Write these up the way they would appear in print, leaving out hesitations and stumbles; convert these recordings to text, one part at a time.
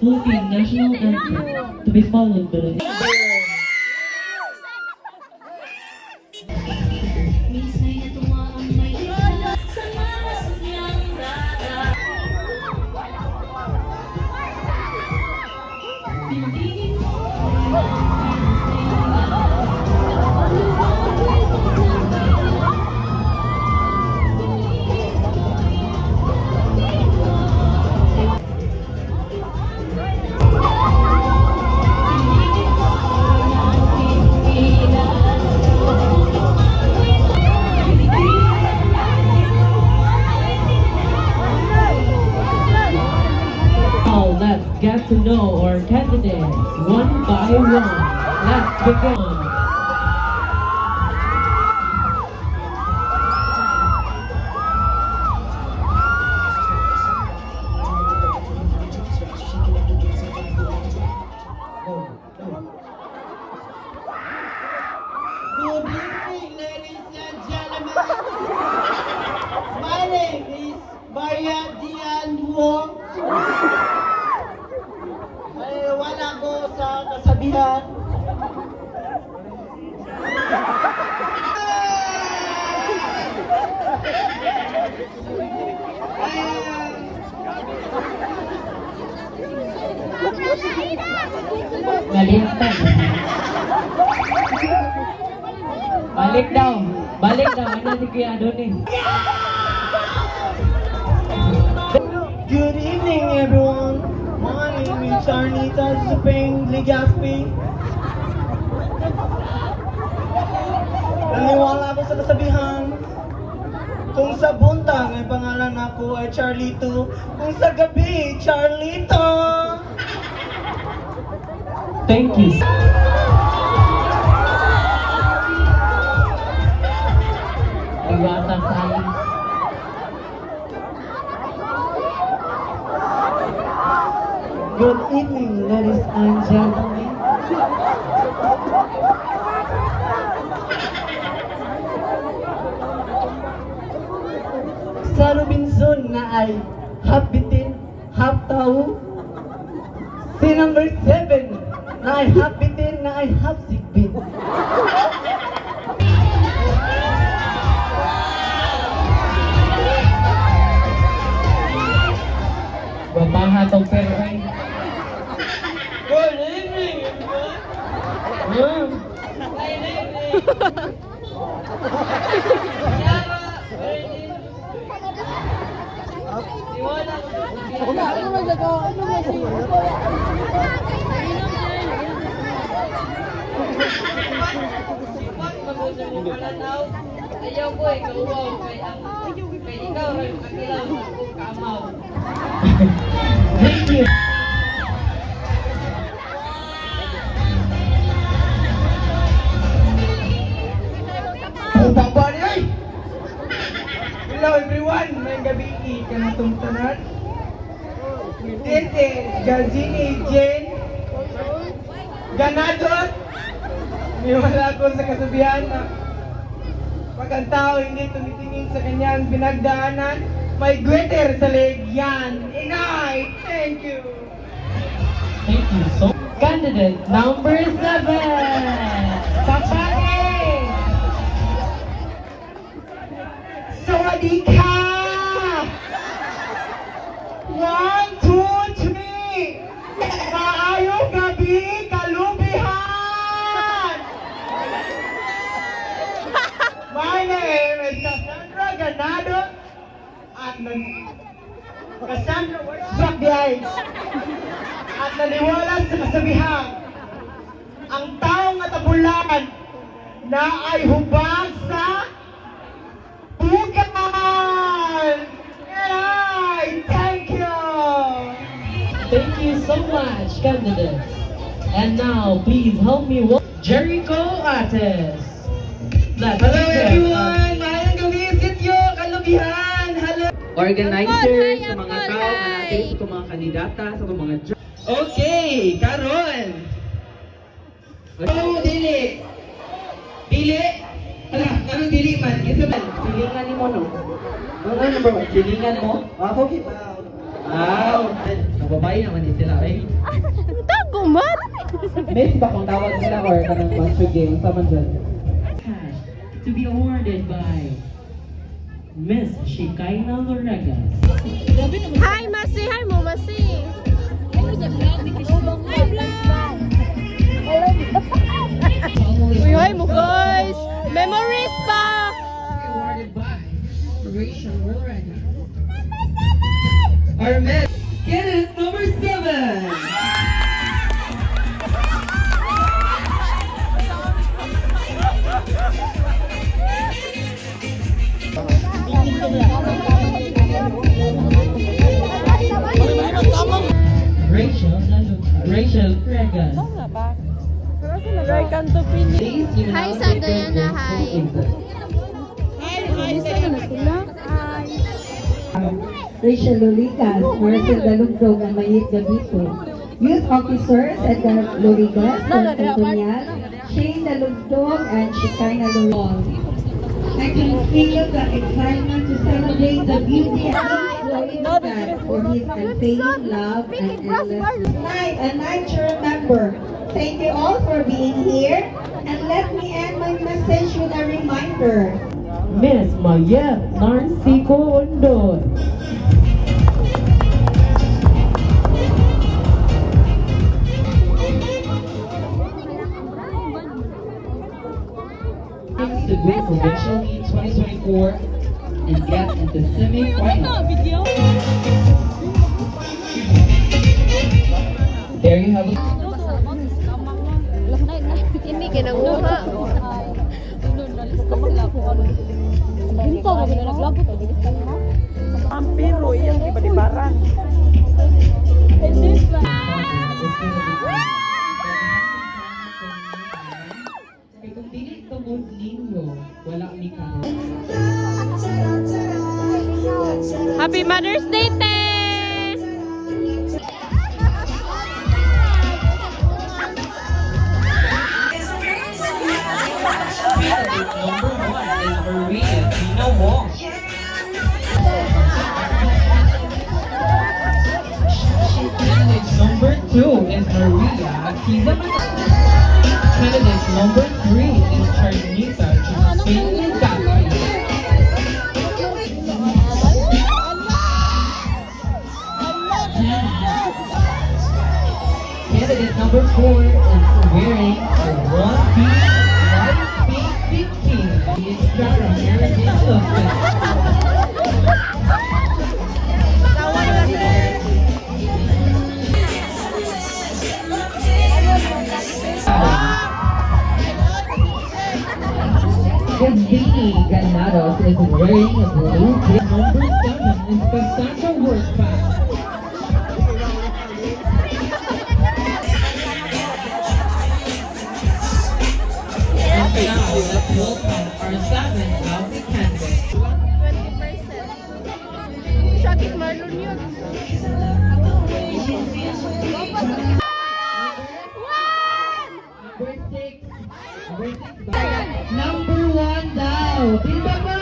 Philippine national anthem to be followed by the Now let's get to know our candidates one by one. Let's begin. Good evening, ladies and gentlemen. My name is Maria Dian Wong. Wala ko sa kasabihan. Baliktad. Balik daw. Balik daw. Ano si Kuya Adonis? Good evening, everyone. My name is Charnita Zuping Ligaspi. Naniwala ako sa kasabihan. Kung sa buntang ay pangalan ako ay Charlito, kung sa gabi, Charlito. Thank you. Iwata Sali. Good evening, ladies and gentlemen. Sa Robinson na ay half bitin, half tao. Si number 7 na ay half bitin, na ay half sigbin. Babaha tong pero ay. Good evening, everyone. My name is Yara Bernil. Ayaw ko ikaw wow kay ikaw rin makilaw akong kamaw. Thank you. Baba niya! Hello everyone! May gabi ka na tumtanan. This is Gazini Jane Ganadot. May wala ko sa kasabihan na pag ang tao hindi tumitingin sa kanyang pinagdaanan, may glitter sa leg yan. Inay! Thank you! Thank you so much. Candidate number 7. Babae! Sawadika! 1, 2, 3! Maayong gabi, kalubihan! My name is Cassandra Ganado at Cassandra, where's back the eyes? At naniwala sa kasabihan, ang taong atabulan na ay hubag sa bugan! Yay! Thank you! Thank you so much, candidates. And now, please help me welcome Jericho Ates. Let's Hello begin. everyone! Maayong gabi, sityo, kalubihan! Hello! Organizer sa mga tao na natin sa mga kandidata sa mga Okay, karon. Oh, dili. Dili. Ala, kanang dili man. Isa man. Silingan ni mo no. Ano number 1? Silingan mo? Ako kita. Nababae naman din sila, eh. Tagumat! Miss ba kung tawag nila or kanang master game? Sa man dyan? Cash to be awarded by Miss Shekinah Loregas. Hi, Masi! Hi mo, Masi! Uy, hi mo, guys! Memories pa! Awarded by Rachel Loregas. Our Miss Kenneth number 7. Rachel Loregas. Hi, sa Diana, hi. Rachel Loligas, Marcel Dalugdog, and Mayit Gabito. Youth officers at the Loligas, Antonial, Shane Dalugdog, and Shekinah Lorong. I can feel the excitement to celebrate the beauty of Loligas for his unfailing love and endless night, a night to remember. Thank you all for being here, and let me end my message with a reminder. Miss Mayet Narciso Ondon. Cebu Provincial Meet 2024 and get into semi-final. There you have it. Ini kinanguha. Ampiro, iyang ibalibaran. Kaya kung dili tungod ninyo, wala ni Karo. Happy Mother's Day, Te! Number 2 is Maria Akiza. Candidate number 3 is Charnita Josephine Cathy. Candidate number 4 is wearing a one-piece light pink bikini. He is Sarah Meredith Wilson. Gazini Ganados is wearing a blue kit. Number 7 is Cassandra Workpath. And now let's welcome our 7 lovely candidates. 20%. Shaggy Marlon yun. Number 1 daw. Bisa pa?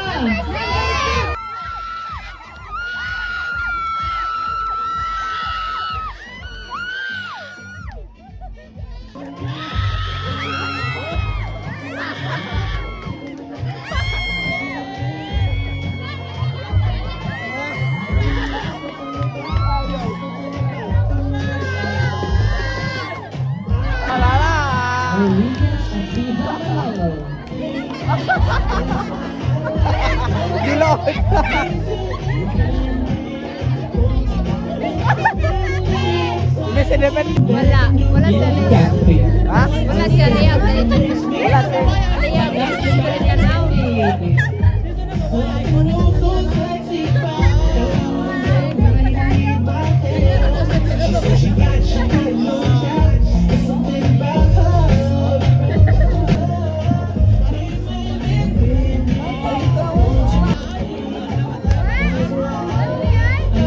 Maria Akiza. Wala. Wala siya liya. Catherine. Wala siya liya. Wala siya liya.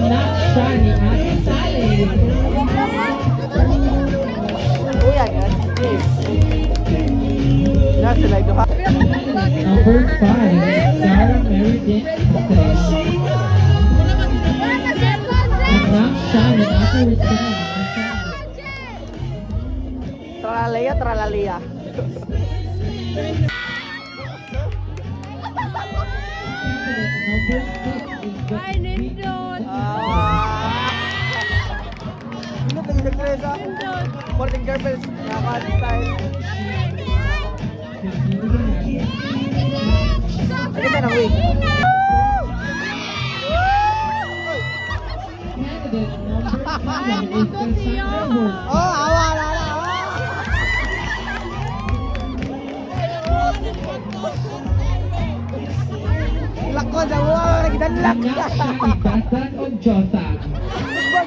Anak siya ni Ate Sally. Number 5, Sarah Meredith Wilson. Anak Tralalia, tralalia. Ay, nindot. Ano kayo nag-dresa? Morning girlfriend, nakaka-style. Ano ka na, wait? Oh, awa na na, awa! Lakon sa uwa, nagdanlak! Anak siya ibasan o Diyosan.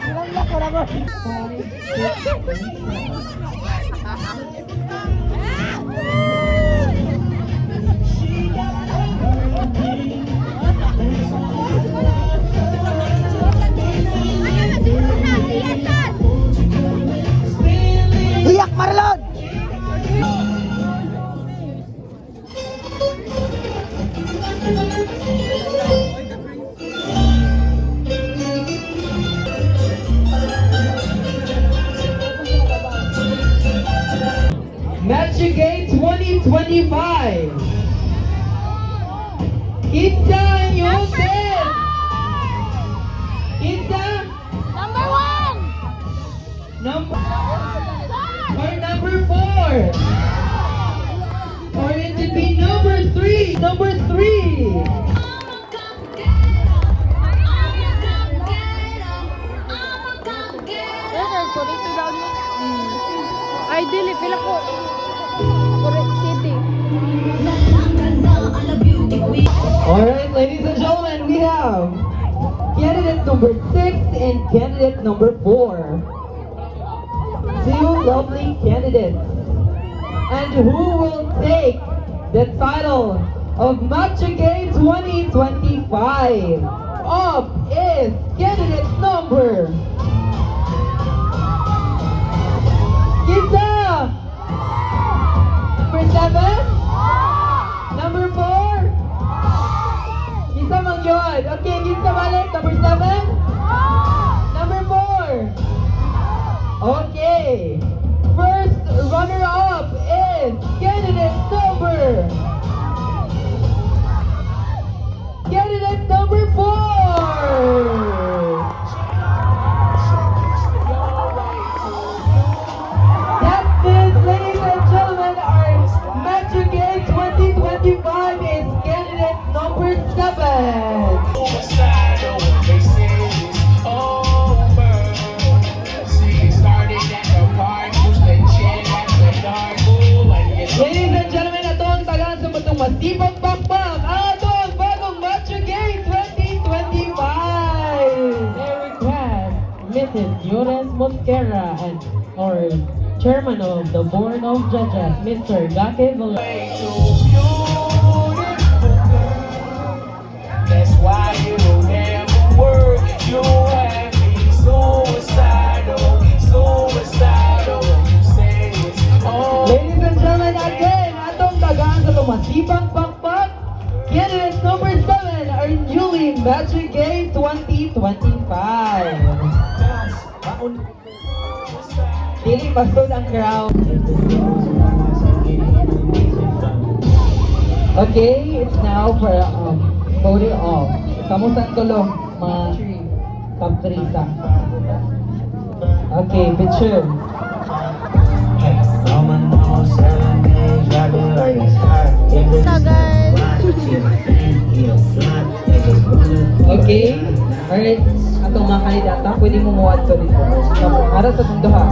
Ginanlak ko na ko! Iyak, Marlon! Matchgate 2025. Itza and Yosef. Itza, Number 1! number or number 4. Or it could be number 3. Number 3. Ay, dili, pila ko. Correct City. Alright, ladies and gentlemen, we have candidate number 6 and candidate number 4. Two lovely candidates. And who will take the title of Matchgate 2025? Up is candidate number Kinsa! Number 7? Number 4? Kinsa mang yun? Okay, kinsa balik? Number 7? Number 4? Okay. First runner-up is candidate number 4! That is, ladies and gentlemen, our Matchgate 2025 is candidate number 7. They say it's over. See, it started at the park, push the chin at the dark. Ooh, and you Ladies and gentlemen, ito ang tagaan sa batong masibang pakpak. Ito ang bagong Matchgate 2025. They request Mrs. Jones Mosquera and our chairman of the board of judges, Mr. Gake Valero. way too beautiful. That's why you never work. You have me suicidal, suicidal. You say it's over. Ladies and gentlemen, again, atong tagaan sa itong masibang pakpak. Candidate number 7, our newly Matchgate 2025. Dili pasod ang crowd. Okay, it's now for voting off. Kamusta ang tulong, mga top 3 sa? Okay, picture. Sagan. Okay, alright. Atong mga kandidata, pwede mo muwad to dito. Para sa tunduha.